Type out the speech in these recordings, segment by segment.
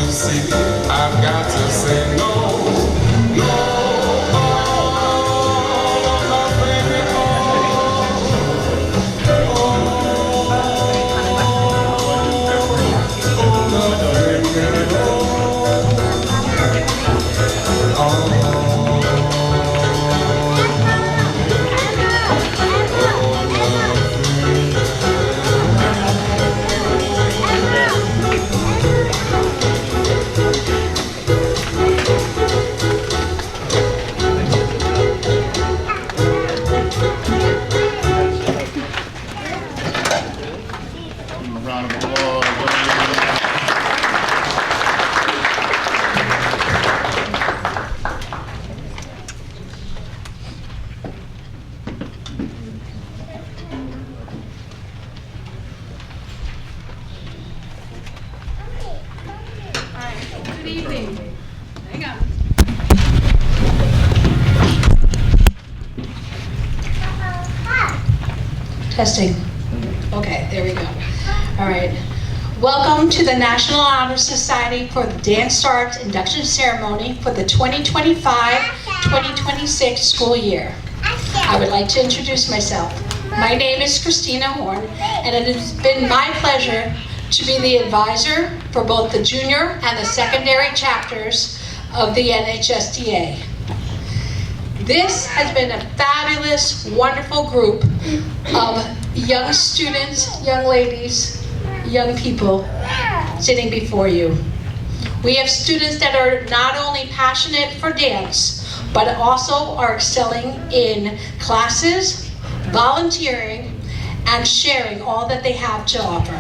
you see, I've got to say no, no, nothing at all. Good evening. Hang on. Testing. Okay, there we go. All right. Welcome to the National Honor Society for the Dance Arts Induction Ceremony for the 2025-2026 school year. I would like to introduce myself. My name is Christina Horn, and it has been my pleasure to be the advisor for both the junior and the secondary chapters of the NHSDA. This has been a fabulous, wonderful group of young students, young ladies, young people sitting before you. We have students that are not only passionate for dance, but also are excelling in classes, volunteering, and sharing all that they have to offer.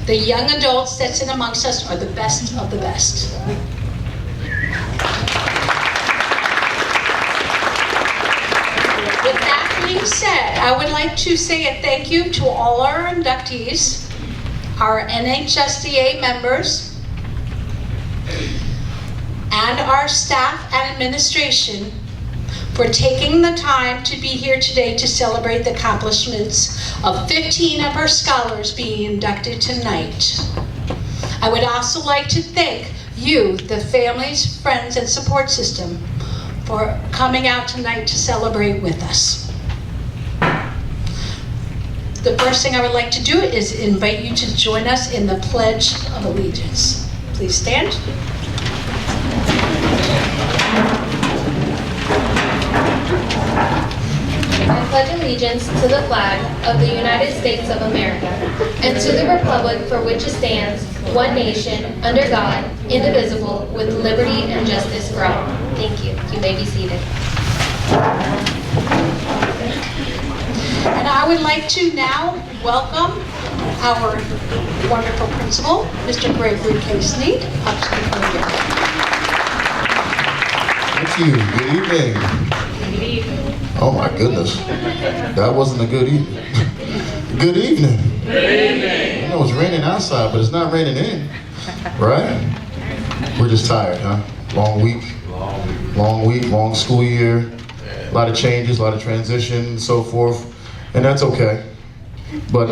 The young adults that sit amongst us are the best of the best. With that being said, I would like to say a thank you to all our inductees, our NHSDA members, and our staff and administration for taking the time to be here today to celebrate the accomplishments of 15 of our scholars being inducted tonight. I would also like to thank you, the families, friends, and support system, for coming out tonight to celebrate with us. The first thing I would like to do is invite you to join us in the Pledge of Allegiance. Please stand. I pledge allegiance to the flag of the United States of America and to the republic for which it stands, one nation, under God, indivisible, with liberty and justice for all. Thank you. You may be seated. And I would like to now welcome our wonderful principal, Mr. Gregory K. Sneed, up to the podium. Thank you. Good evening. Good evening. Oh my goodness. That wasn't a good evening. Good evening. Good evening. I know it's raining outside, but it's not raining in. Right? We're just tired, huh? Long week, long school year. A lot of changes, a lot of transition, and so forth. And that's okay. But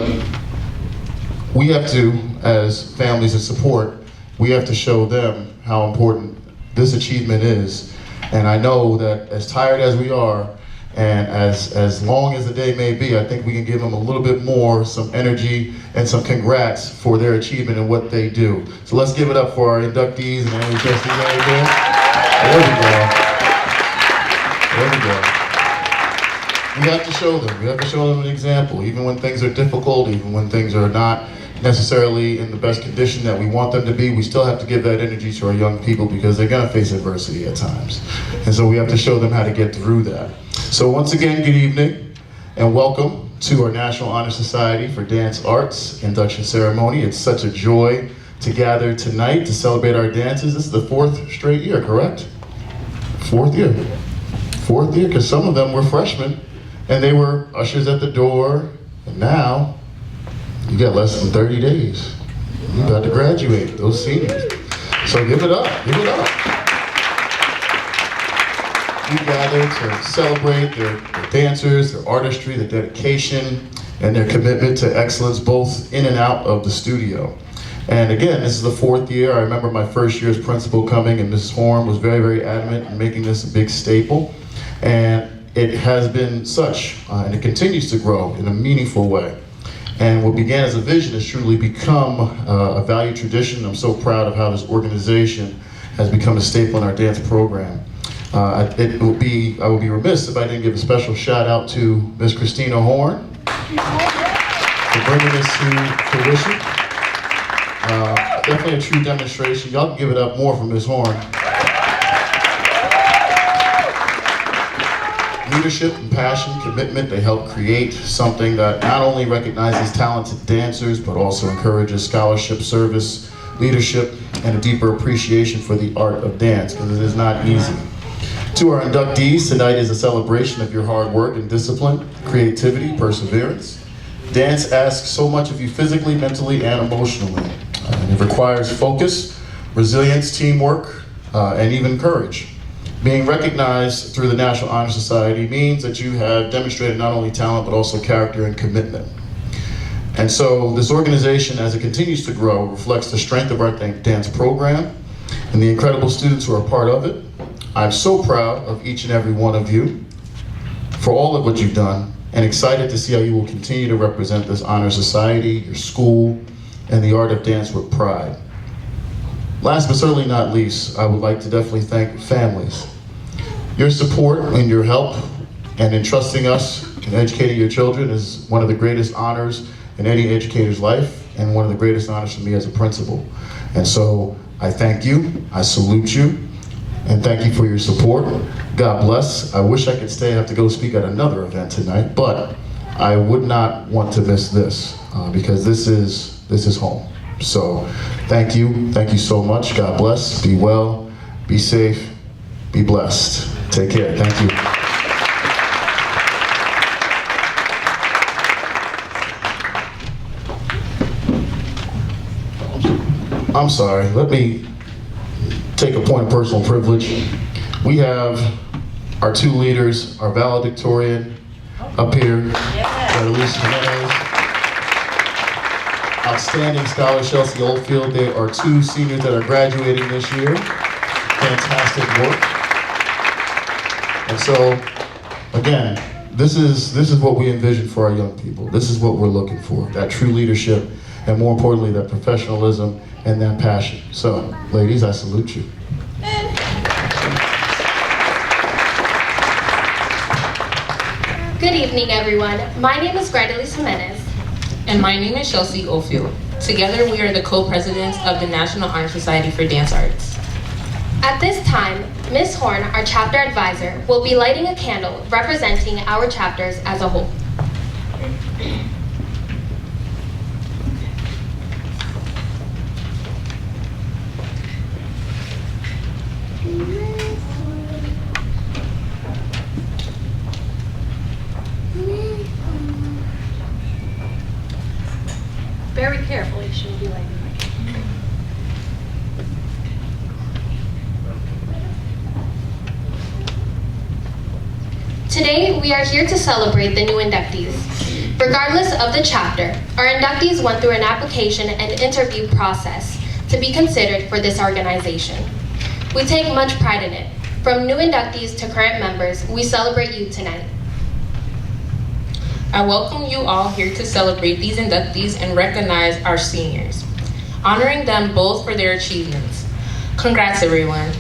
we have to, as families and support, we have to show them how important this achievement is. And I know that as tired as we are, and as long as the day may be, I think we can give them a little bit more, some energy and some congrats for their achievement and what they do. So let's give it up for our inductees and NHSDA again. There we go. There we go. We have to show them. We have to show them an example, even when things are difficult, even when things are not necessarily in the best condition that we want them to be. We still have to give that energy to our young people because they're going to face adversity at times. And so we have to show them how to get through that. So once again, good evening and welcome to our National Honor Society for Dance Arts induction ceremony. It's such a joy to gather tonight to celebrate our dances. This is the 4th straight year, correct? 4th year. 4th year, because some of them were freshmen and they were ushers at the door, and now you got less than 30 days. You're about to graduate, those seniors. So give it up, give it up. We gather to celebrate their dancers, their artistry, their dedication, and their commitment to excellence both in and out of the studio. And again, this is the 4th year. I remember my first year as principal coming, and Mrs. Horn was very, very adamant in making this a big staple. And it has been such, and it continues to grow in a meaningful way. And what began as a vision has truly become a valued tradition. I'm so proud of how this organization has become a staple in our dance program. I would be remiss if I didn't give a special shout out to Ms. Christina Horn for bringing this to fruition. Definitely a true demonstration. Y'all can give it up more for Ms. Horn. Leadership and passion, commitment, they help create something that not only recognizes talented dancers, but also encourages scholarship, service, leadership, and a deeper appreciation for the art of dance, because it is not easy. To our inductees, tonight is a celebration of your hard work and discipline, creativity, perseverance. Dance asks so much of you physically, mentally, and emotionally. It requires focus, resilience, teamwork, and even courage. Being recognized through the National Honor Society means that you have demonstrated not only talent, but also character and commitment. And so this organization, as it continues to grow, reflects the strength of our dance program and the incredible students who are part of it. I'm so proud of each and every one of you for all of what you've done, and excited to see how you will continue to represent this honor society, your school, and the art of dance with pride. Last but certainly not least, I would like to definitely thank families. Your support and your help and entrusting us in educating your children is one of the greatest honors in any educator's life, and one of the greatest honors for me as a principal. And so I thank you, I salute you, and thank you for your support. God bless. I wish I could stay. I have to go speak at another event tonight, but I would not want to miss this because this is home. So thank you so much. God bless. Be well, be safe, be blessed. Take care. Thank you. I'm sorry, let me take a point of personal privilege. We have our 2 leaders, our valedictorian up here, Elise Jimenez. Outstanding scholar, Chelsea Oldfield. They are 2 seniors that are graduating this year. Fantastic work. And so, again, this is what we envision for our young people. This is what we're looking for, that true leadership, and more importantly, that professionalism and that passion. So, ladies, I salute you. Good evening, everyone. My name is Elise Jimenez. And my name is Chelsea Oldfield. Together, we are the co-presidents of the National Honor Society for Dance Arts. At this time, Ms. Horn, our chapter advisor, will be lighting a candle representing our chapters as a whole. Very carefully, she'll be lighting the candle. Today, we are here to celebrate the new inductees. Regardless of the chapter, our inductees went through an application and interview process to be considered for this organization. We take much pride in it. From new inductees to current members, we celebrate you tonight. I welcome you all here to celebrate these inductees and recognize our seniors, honoring them both for their achievements. Congrats, everyone.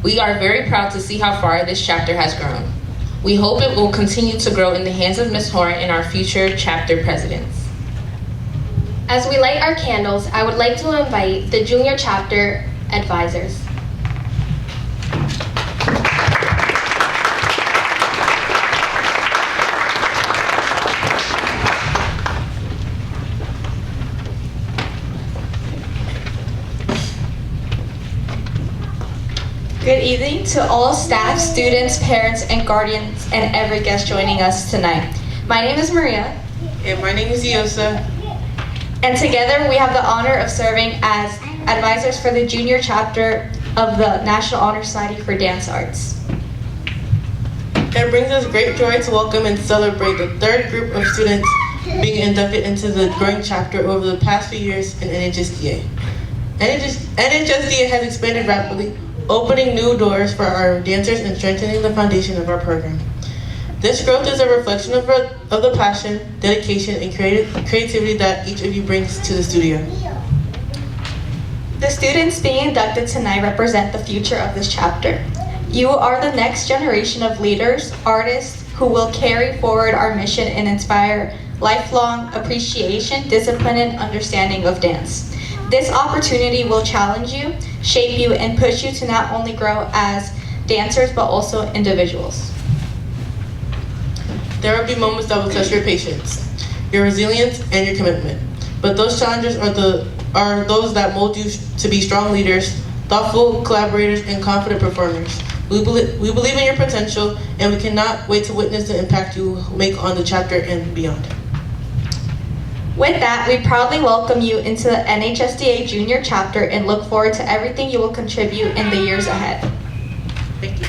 We are very proud to see how far this chapter has grown. We hope it will continue to grow in the hands of Ms. Horn and our future chapter presidents. As we light our candles, I would like to invite the junior chapter advisors. Good evening to all staff, students, parents, and guardians, and every guest joining us tonight. My name is Maria. And my name is Yosa. And together we have the honor of serving as advisors for the junior chapter of the National Honor Society for Dance Arts. It brings us great joy to welcome and celebrate the 3rd group of students being inducted into the growing chapter over the past few years in NHSDA. NHSDA has expanded rapidly, opening new doors for our dancers and strengthening the foundation of our program. This growth is a reflection of the passion, dedication, and creativity that each of you brings to the studio. The students being inducted tonight represent the future of this chapter. You are the next generation of leaders, artists, who will carry forward our mission and inspire lifelong appreciation, discipline, and understanding of dance. This opportunity will challenge you, shape you, and push you to not only grow as dancers, but also individuals. There will be moments that will test your patience, your resilience, and your commitment. But those challenges are those that mold you to be strong leaders, thoughtful collaborators, and confident performers. We believe in your potential, and we cannot wait to witness the impact you will make on the chapter and beyond. With that, we proudly welcome you into the NHSDA Junior Chapter and look forward to everything you will contribute in the years ahead. Thank you.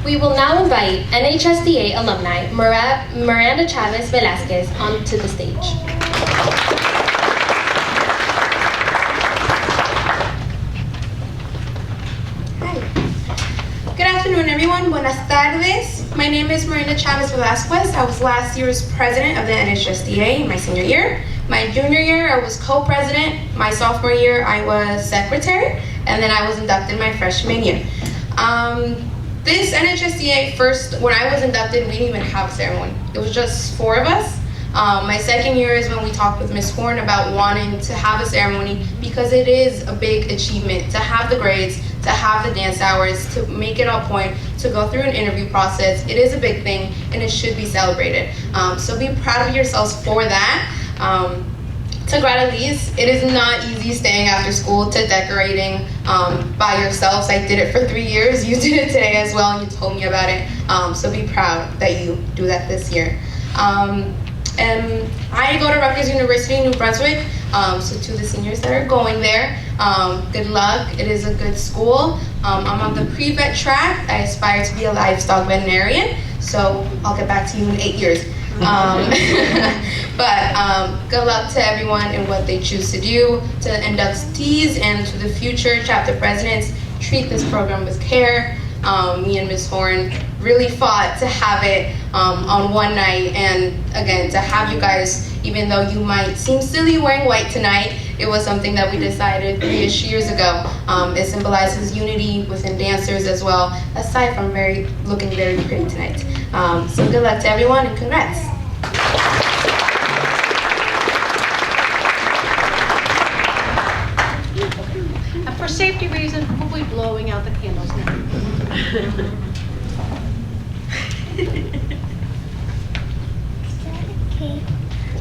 We will now invite NHSDA alumni Miranda Chavez Velasquez onto the stage. Hi. Good afternoon, everyone. Buenas tardes. My name is Miranda Chavez Velasquez. I was last year's president of the NHSDA my senior year. My junior year, I was co-president. My sophomore year, I was secretary. And then I was inducted my freshman year. This NHSDA when I was inducted, we didn't even have a ceremony. It was just 4 of us. My second year is when we talked with Ms. Horn about wanting to have a ceremony because it is a big achievement to have the grades, to have the dance hours, to make it on point, to go through an interview process. It is a big thing and it should be celebrated. So be proud of yourselves for that. To Gradalise, it is not easy staying after school to decorating by yourselves. I did it for 3 years. You did it today as well, and you told me about it. So be proud that you do that this year. And I go to Rutgers University in New Brunswick. So to the seniors that are going there, good luck. It is a good school. I'm on the pre-vet track. I aspire to be a livestock veterinarian. So I'll get back to you in 8 years. But good luck to everyone in what they choose to do, to the inductees and to the future chapter presidents. Treat this program with care. Me and Ms. Horn really fought to have it on one night, and again, to have you guys, even though you might seem silly wearing white tonight, it was something that we decided 3-ish years ago. It symbolizes unity within dancers as well, aside from looking very pretty tonight. So good luck to everyone and congrats. And for safety reasons, we'll be blowing out the candles now.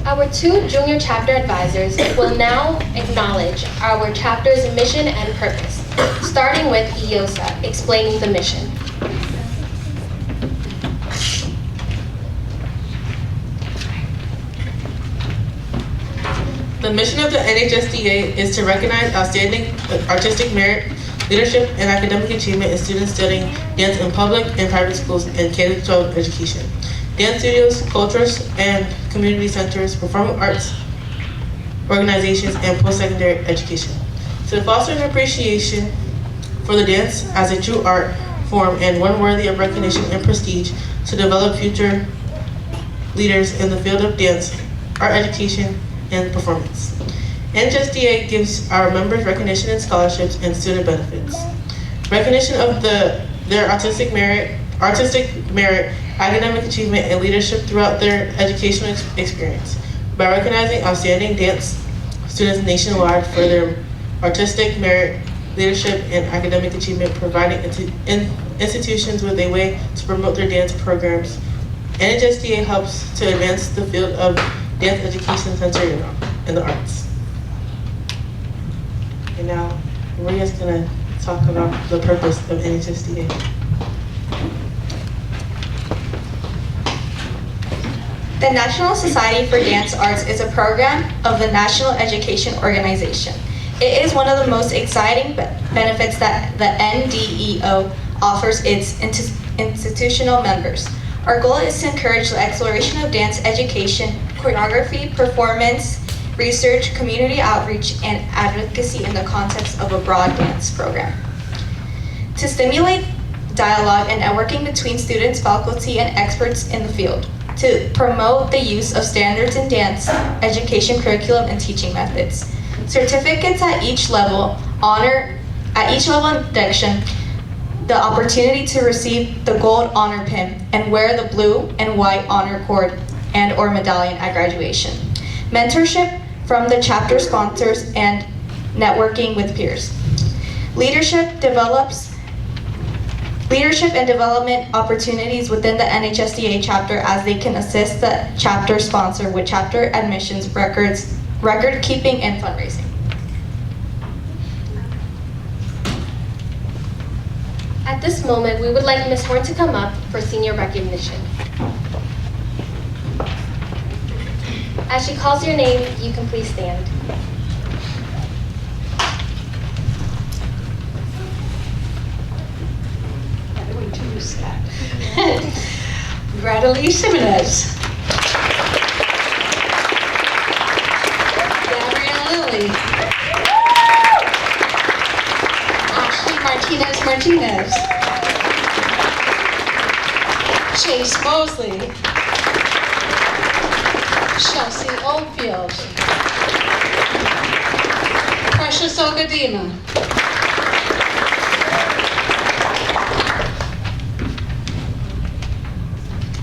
Our 2 junior chapter advisors will now acknowledge our chapter's mission and purpose, starting with Iosa explaining the mission. The mission of the NHSDA is to recognize outstanding artistic merit, leadership, and academic achievement in students studying dance in public and private schools and K-12 education. Dance studios, cultures, and community centers, performing arts organizations, and post-secondary education. To foster an appreciation for the dance as a true art form and one worthy of recognition and prestige, to develop future leaders in the field of dance, art education, and performance. NHSDA gives our members recognition and scholarships and student benefits. Recognition of their artistic merit, academic achievement, and leadership throughout their educational experience by recognizing outstanding dance students nationwide for their artistic merit, leadership, and academic achievement, providing institutions with a way to promote their dance programs. NHSDA helps to advance the field of Dance Education Center in the Arts. And now, Maria's gonna talk about the purpose of NHSDA. The National Society for Dance Arts is a program of the National Education Organization. It is one of the most exciting benefits that the NDEO offers its institutional members. Our goal is to encourage the exploration of dance education, choreography, performance, research, community outreach, and advocacy in the context of a broad dance program. To stimulate dialogue and networking between students, faculty, and experts in the field. To promote the use of standards in dance education curriculum and teaching methods. Certificates at each level, induction, the opportunity to receive the gold honor pin and wear the blue and white honor cord and or medallion at graduation. Mentorship from the chapter sponsors and networking with peers. Leadership and development opportunities within the NHSDA chapter as they can assist the chapter sponsor with chapter admissions, record keeping, and fundraising. At this moment, we would like Ms. Horn to come up for senior recognition. As she calls your name, you can please stand. How do we do that? Bradley Jimenez. Gabrielle Lilly. Ashley Martinez. Chase Mosley. Chelsea Oldfield. Precious Ogadima.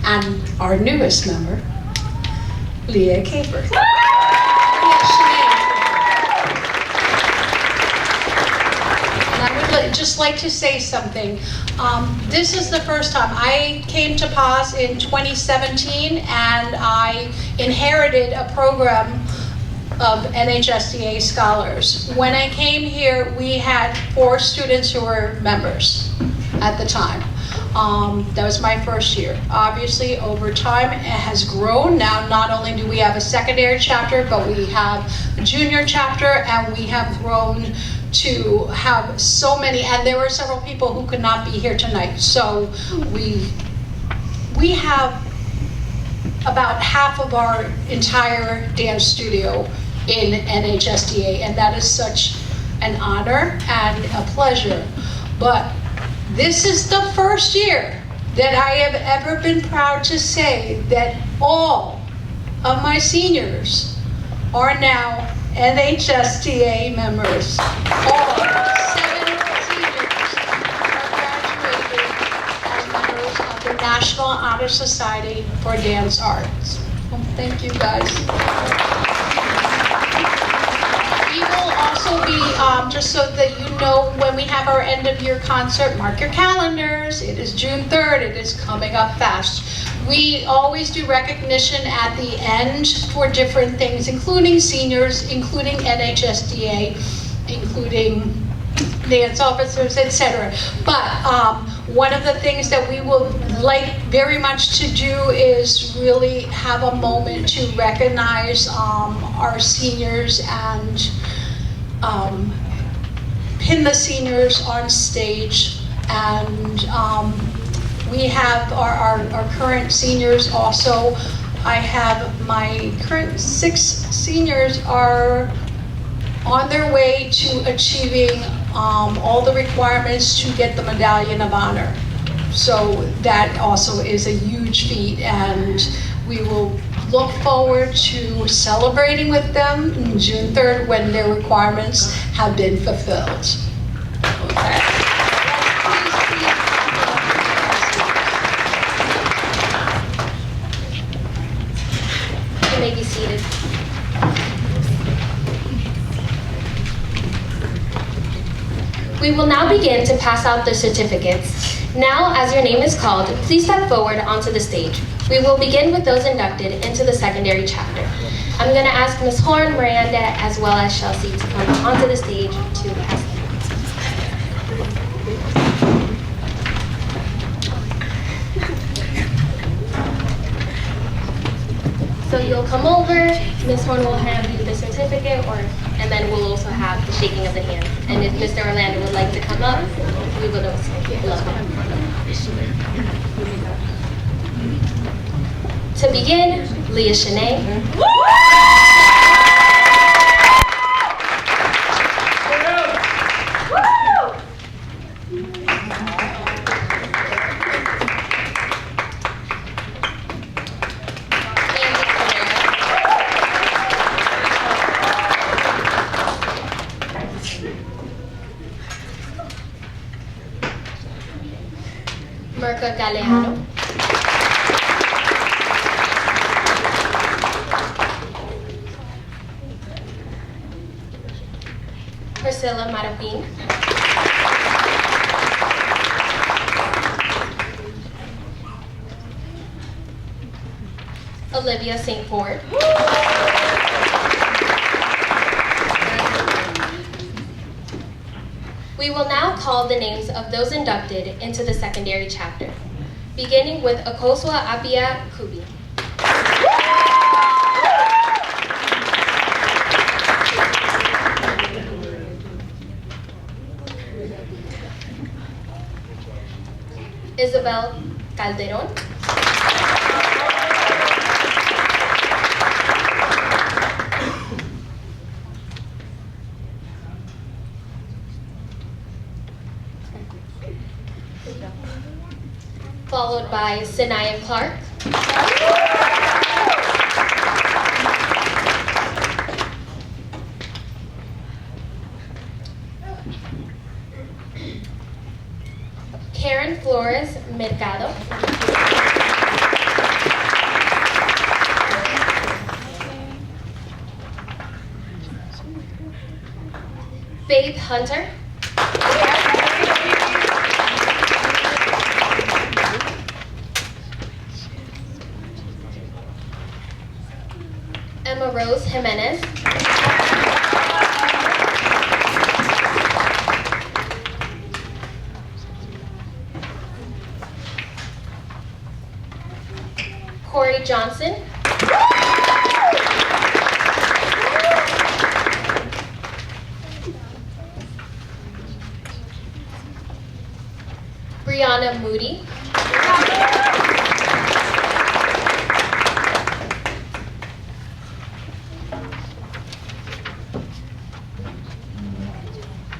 And our newest member, Leah Caper. And I would just like to say something. This is the first time. I came to PAAAS in 2017 and I inherited a program of NHSDA scholars. When I came here, we had 4 students who were members at the time. That was my first year. Obviously, over time, it has grown. Now, not only do we have a secondary chapter, but we have a junior chapter, and we have grown to have so many, and there were several people who could not be here tonight. So we have about half of our entire dance studio in NHSDA, and that is such an honor and a pleasure. But this is the first year that I have ever been proud to say that all of my seniors are now NHSDA members. All 7 seniors are graduating as members of the National Honor Society for Dance Arts. Well, thank you guys. We will also be, just so that you know, when we have our end of year concert, mark your calendars. It is June 3rd, it is coming up fast. We always do recognition at the end for different things, including seniors, including NHSDA, including dance officers, etc. But one of the things that we would like very much to do is really have a moment to recognize our seniors and pin the seniors on stage. And we have our current seniors also. I have my current 6 seniors are on their way to achieving all the requirements to get the Medallion of Honor. So that also is a huge feat, and we will look forward to celebrating with them on June 3rd when their requirements have been fulfilled. Okay. You may be seated. We will now begin to pass out the certificates. Now, as your name is called, please step forward onto the stage. We will begin with those inducted into the secondary chapter. I'm going to ask Ms. Horn, Miranda, as well as Chelsea to come onto the stage to pass the So you'll come over, Ms. Horn will hand you the certificate, and then we'll also have the shaking of the hand. And if Mr. Orlando would like to come up, we would also love him. To begin, Leah Shanae. Merca Galeano. Priscilla Marapin. Olivia St. Ford. We will now call the names of those inducted into the secondary chapter, beginning with Akosua Apia Kubi. Isabel Calderon. Followed by Sinaya Clark. Karen Flores Mercado. Faith Hunter. Emma Rose Jimenez. Corey Johnson. Brianna Moody.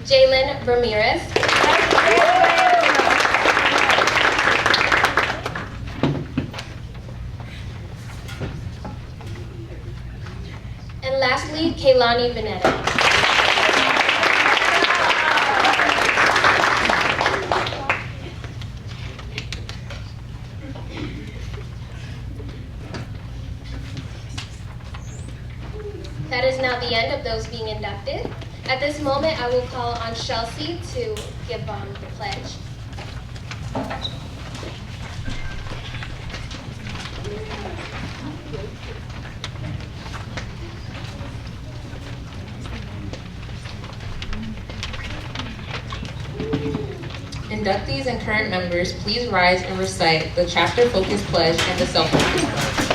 Jalen Ramirez. And lastly, Kaylani Veneta. That is now the end of those being inducted. At this moment, I will call on Chelsea to give the pledge. Inductees and current members, please rise and recite the chapter focus pledge and the self-focus pledge.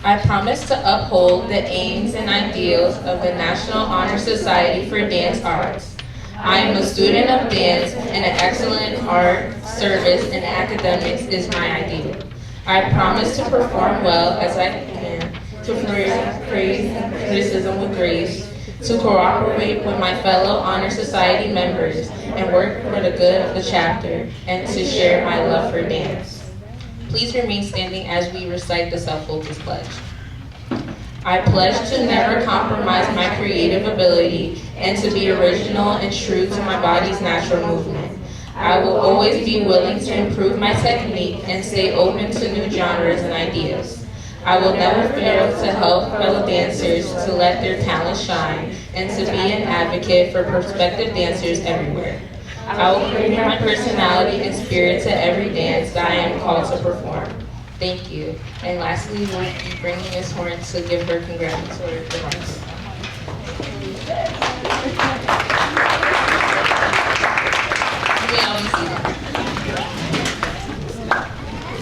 I promise to uphold the aims and ideals of the National Honor Society for Dance Arts. I am a student of dance and an excellent art, service, and academics is my ideal. I promise to perform well as I can, to praise criticism with grace, to cooperate with my fellow Honor Society members and work for the good of the chapter, and to share my love for dance. Please remain standing as we recite the self-focus pledge. I pledge to never compromise my creative ability and to be original and true to my body's natural movement. I will always be willing to improve my technique and stay open to new genres and ideas. I will never fail to help fellow dancers to let their talent shine and to be an advocate for prospective dancers everywhere. I will bring my personality and spirit to every dance that I am called to perform. Thank you. And lastly, we'll be bringing Ms. Horn to give her congratulatory remarks.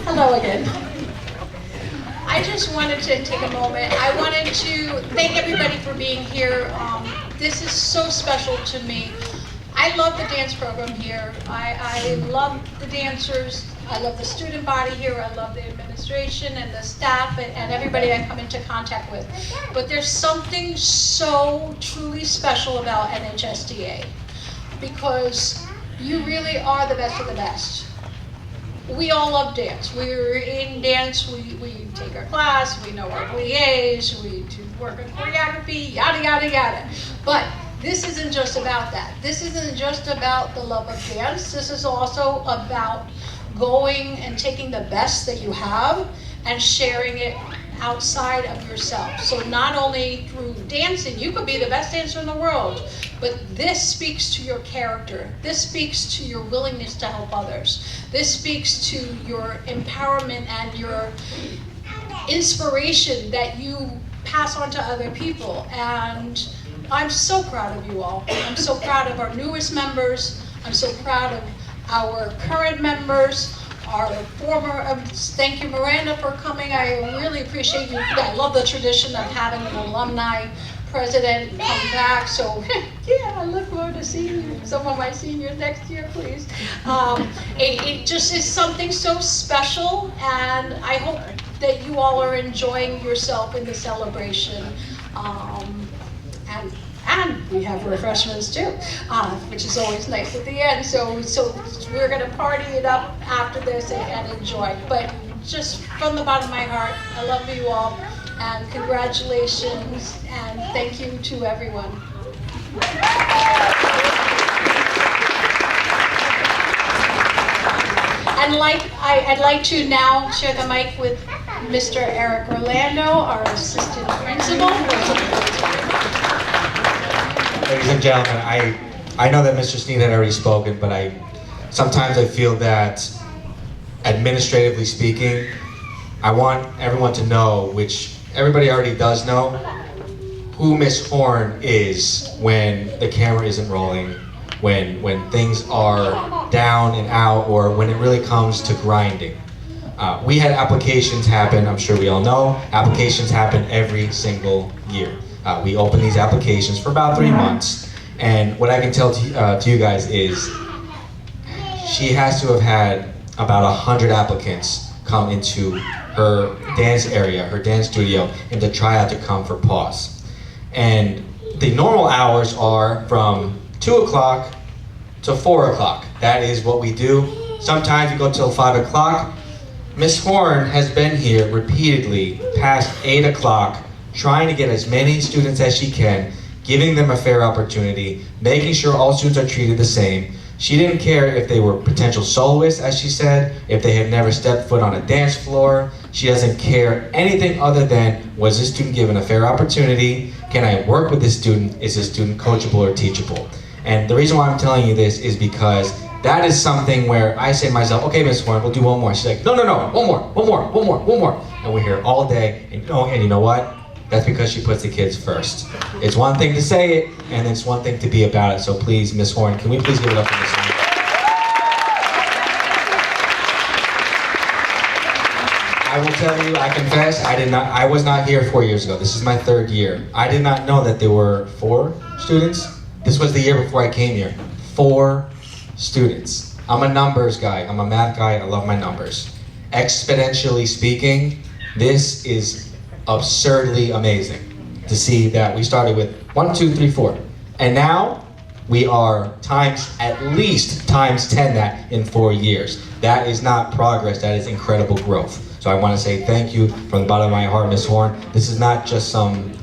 Hello again. I just wanted to take a moment. I wanted to thank everybody for being here. This is so special to me. I love the dance program here. I love the dancers. I love the student body here. I love the administration and the staff and everybody I come into contact with. But there's something so truly special about NHSDA because you really are the best of the best. We all love dance. We're in dance, we take our class, we know our pliés, we do work on choreography, yada, yada, yada. But this isn't just about that. This isn't just about the love of dance. This is also about going and taking the best that you have and sharing it outside of yourself. So not only through dancing, you could be the best dancer in the world, but this speaks to your character. This speaks to your willingness to help others. This speaks to your empowerment and your inspiration that you pass on to other people. And I'm so proud of you all. I'm so proud of our newest members. I'm so proud of our current members. Our former, thank you Miranda for coming. I really appreciate you. I love the tradition of having an alumni president come back. So yeah, I look forward to seeing you, some of my seniors next year, please. It just is something so special, and I hope that you all are enjoying yourself in the celebration. And we have refreshments too, which is always nice at the end. So we're gonna party it up after this and enjoy. But just from the bottom of my heart, I love you all, and congratulations, and thank you to everyone. And I'd like to now share the mic with Mr. Eric Orlando, our assistant principal. Ladies and gentlemen, I know that Mr. Sneed had already spoken, but sometimes I feel that, administratively speaking, I want everyone to know, which everybody already does know, who Miss Horn is when the camera isn't rolling, when things are down and out, or when it really comes to grinding. We had applications happen, I'm sure we all know, applications happen every single year. We open these applications for about 3 months, and what I can tell to you guys is she has to have had about 100 applicants come into her dance area, her dance studio, and to try out to come for PAAAS. And the normal hours are from 2 o'clock to 4 o'clock. That is what we do. Sometimes we go till 5 o'clock. Miss Horn has been here repeatedly past 8 o'clock, trying to get as many students as she can, giving them a fair opportunity, making sure all students are treated the same. She didn't care if they were potential soloists, as she said, if they had never stepped foot on a dance floor. She doesn't care anything other than, was this student given a fair opportunity? Can I work with this student? Is this student coachable or teachable? And the reason why I'm telling you this is because that is something where I say to myself, okay, Miss Horn, we'll do one more. She's like, no, one more. And we're here all day, and you know what? That's because she puts the kids first. It's one thing to say it, and it's one thing to be about it. So please, Miss Horn, can we please give it up for Miss Horn? I will tell you, I confess, I was not here 4 years ago. This is my 3rd year. I did not know that there were 4 students. This was the year before I came here. 4 students. I'm a numbers guy. I'm a math guy. I love my numbers. Exponentially speaking, this is absurdly amazing to see that we started with 1, 2, 3, 4. And now we are at least times 10 that in 4 years. That is not progress, that is incredible growth. So I want to say thank you from the bottom of my heart, Ms. Horn. This is not just some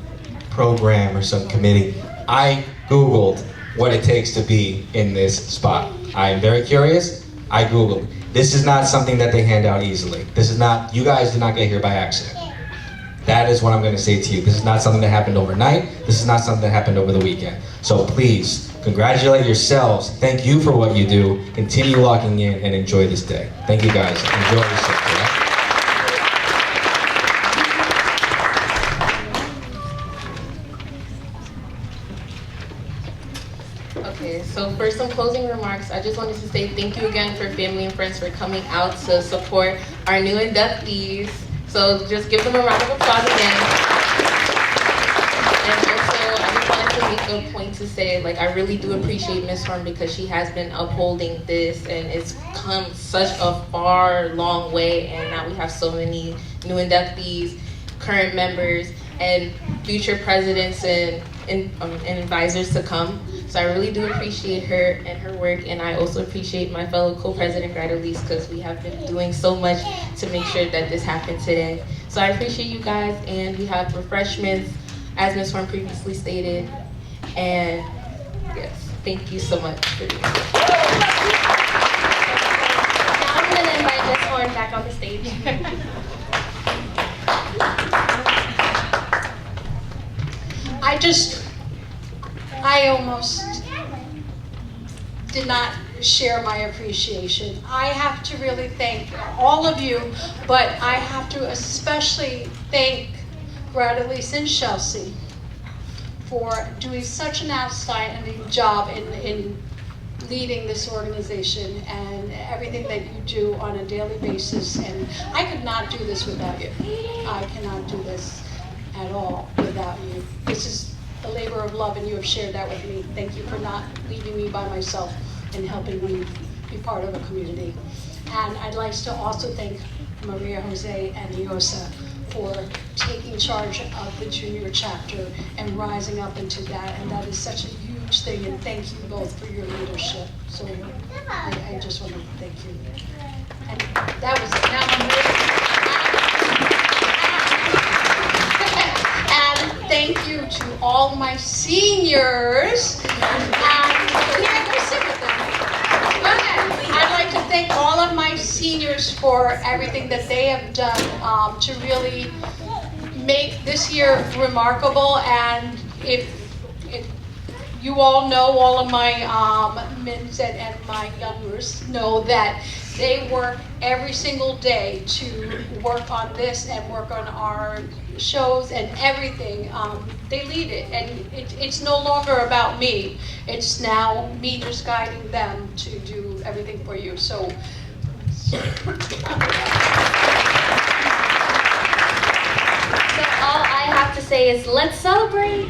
program or some committee. I Googled what it takes to be in this spot. I am very curious. I Googled. This is not something that they hand out easily. This is not, you guys did not get here by accident. That is what I'm going to say to you. This is not something that happened overnight. This is not something that happened over the weekend. So please, congratulate yourselves. Thank you for what you do. Continue locking in and enjoy this day. Thank you guys. Enjoy yourself. Okay, so for some closing remarks, I just wanted to say thank you again for family and friends for coming out to support our new inductees. So just give them a round of applause again. And also, I just wanted to make a point to say, like, I really do appreciate Ms. Horn because she has been upholding this, and it's come such a far, long way, and now we have so many new inductees, current members, and future presidents and advisors to come. So I really do appreciate her and her work, and I also appreciate my fellow co-president, Elise, because we have been doing so much to make sure that this happened today. So I appreciate you guys, and we have refreshments, as Ms. Horn previously stated, and yes, thank you so much for being here. Now I'm going to invite Ms. Horn back on the stage. I almost did not share my appreciation. I have to really thank all of you, but I have to especially thank Elise and Chelsea for doing such an outstanding job in leading this organization and everything that you do on a daily basis. And I could not do this without you. I cannot do this at all without you. This is a labor of love, and you have shared that with me. Thank you for not leaving me by myself and helping me be part of a community. And I'd like to also thank Maria Jose and Iosa for taking charge of the junior chapter and rising up into that, and that is such a huge thing, and thank you both for your leadership. So I just want to thank you. And that was, now I'm really, and thank you to all my seniors. I'd like to thank all of my seniors for everything that they have done to really make this year remarkable. And if you all know, all of my mins and my youngers know that they work every single day to work on this and work on our shows and everything. They lead it, and it's no longer about me. It's now me just guiding them to do everything for you. So all I have to say is, let's celebrate.